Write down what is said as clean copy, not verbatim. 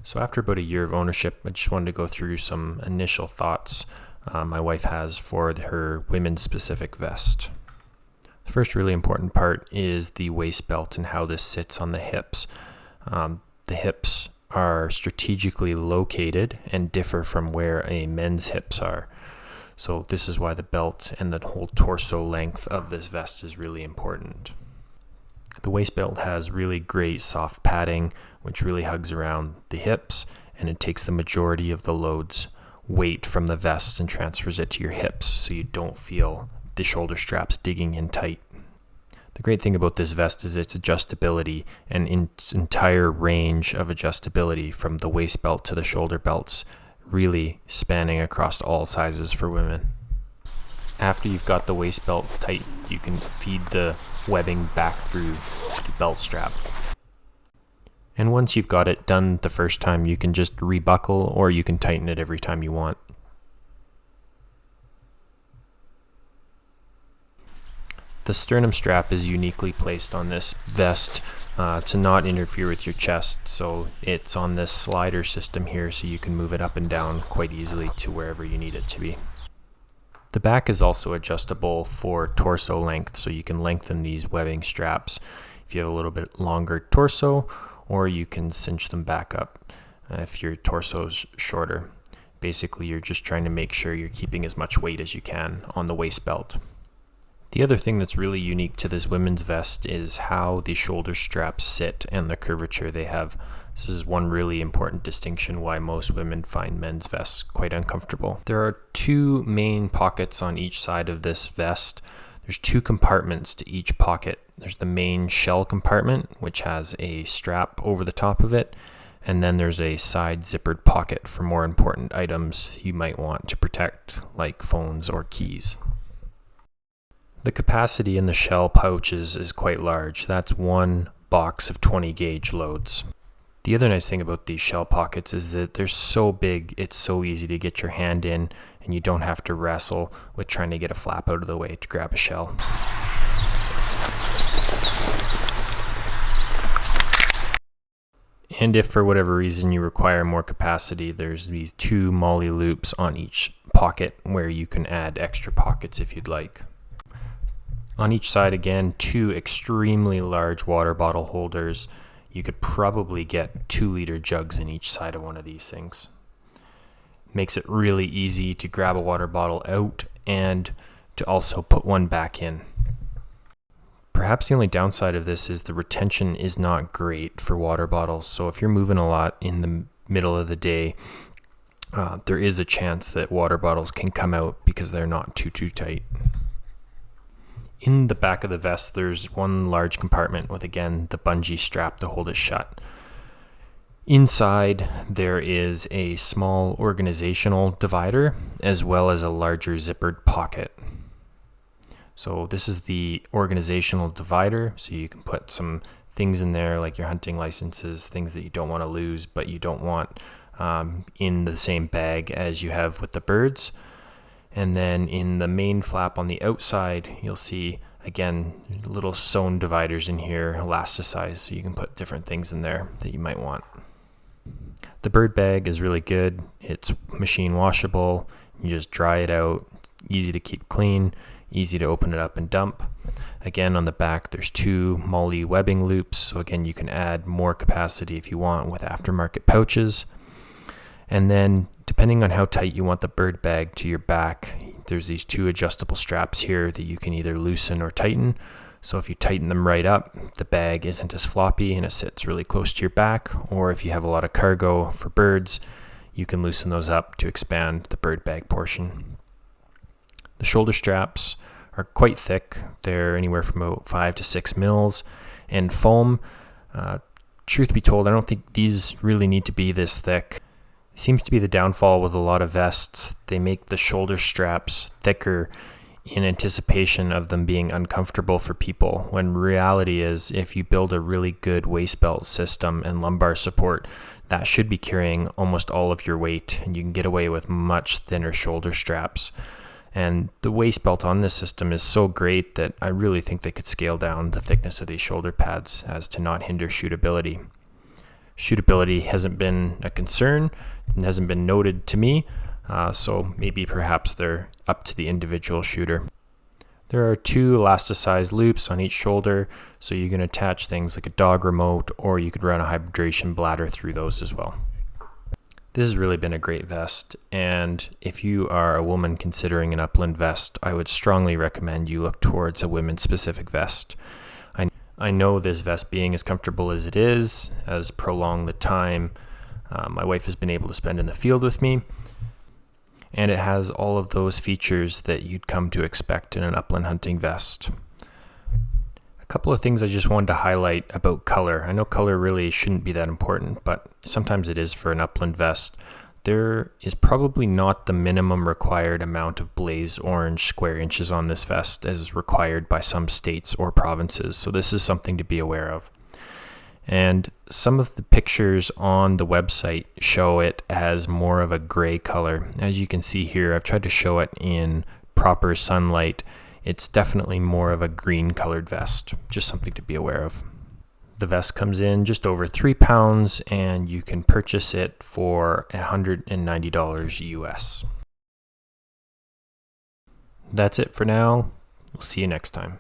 So after about a year of ownership, I just wanted to go through some initial thoughts my wife has for her women's specific vest. The first really important part is the waist belt and how this sits on the hips. The hips are strategically located and differ from where a men's hips are. So this is why the belt and the whole torso length of this vest is really important. The waist belt has really great soft padding, which really hugs around the hips, and it takes the majority of the load's weight from the vest and transfers it to your hips, so you don't feel the shoulder straps digging in tight. The great thing about this vest is its adjustability and its entire range of adjustability from the waist belt to the shoulder belts, really spanning across all sizes for women. After you've got the waist belt tight, you can feed the webbing back through the belt strap. And once you've got it done the first time, you can just rebuckle or you can tighten it every time you want. The sternum strap is uniquely placed on this vest to not interfere with your chest, so it's on this slider system here, so you can move it up and down quite easily to wherever you need it to be. The back is also adjustable for torso length, so you can lengthen these webbing straps if you have a little bit longer torso, or you can cinch them back up if your torso's shorter. Basically, you're just trying to make sure you're keeping as much weight as you can on the waist belt. The other thing that's really unique to this women's vest is how the shoulder straps sit and the curvature they have. This is one really important distinction why most women find men's vests quite uncomfortable. There are two main pockets on each side of this vest. There's two compartments to each pocket. There's the main shell compartment, which has a strap over the top of it, and then there's a side zippered pocket for more important items you might want to protect, like phones or keys. The capacity in the shell pouches is quite large. That's one box of 20 gauge loads. The other nice thing about these shell pockets is that they're so big, it's so easy to get your hand in, and you don't have to wrestle with trying to get a flap out of the way to grab a shell. And if for whatever reason you require more capacity, there's these two MOLLE loops on each pocket where you can add extra pockets if you'd like. On each side, again, two extremely large water bottle holders. You could probably get 2-liter jugs in each side of one of these things. Makes it really easy to grab a water bottle out and to also put one back in. Perhaps the only downside of this is the retention is not great for water bottles. So if you're moving a lot in the middle of the day, there is a chance that water bottles can come out because they're not too tight. In the back of the vest, there's one large compartment with, again, the bungee strap to hold it shut. Inside, there is a small organizational divider as well as a larger zippered pocket. So this is the organizational divider, so you can put some things in there like your hunting licenses, things that you don't want to lose but you don't want in the same bag as you have with the birds. And then in the main flap on the outside, you'll see, again, little sewn dividers in here, elasticized, so you can put different things in there that you might want. The bird bag is really good. It's machine washable. You just dry it out. Easy to keep clean, easy to open it up and dump. Again, on the back, there's two MOLLE webbing loops. So again, you can add more capacity if you want with aftermarket pouches. And then depending on how tight you want the bird bag to your back, there's these two adjustable straps here that you can either loosen or tighten. So if you tighten them right up, the bag isn't as floppy and it sits really close to your back. Or if you have a lot of cargo for birds, you can loosen those up to expand the bird bag portion. The shoulder straps are quite thick. They're anywhere from about 5 to 6 mils. And foam, truth be told, I don't think these really need to be this thick. Seems to be the downfall with a lot of vests. They make the shoulder straps thicker in anticipation of them being uncomfortable for people, when reality is if you build a really good waist belt system and lumbar support, that should be carrying almost all of your weight, and you can get away with much thinner shoulder straps. And the waist belt on this system is so great that I really think they could scale down the thickness of these shoulder pads as to not hinder shootability. Shootability hasn't been a concern and hasn't been noted to me, so maybe perhaps they're up to the individual shooter. There are 2 elasticized loops on each shoulder, so you can attach things like a dog remote, or you could run a hydration bladder through those as well. This has really been a great vest, and if you are a woman considering an Upland vest, I would strongly recommend you look towards a women's specific vest. I know this vest, being as comfortable as it is, has prolonged the time my wife has been able to spend in the field with me, and it has all of those features that you'd come to expect in an upland hunting vest. A couple of things I just wanted to highlight about color. I know color really shouldn't be that important, but sometimes it is for an upland vest. There is probably not the minimum required amount of blaze orange square inches on this vest as is required by some states or provinces, so this is something to be aware of. And some of the pictures on the website show it as more of a gray color. As you can see here, I've tried to show it in proper sunlight. It's definitely more of a green colored vest, just something to be aware of. The vest comes in just over 3 pounds, and you can purchase it for $190 US. That's it for now. We'll see you next time.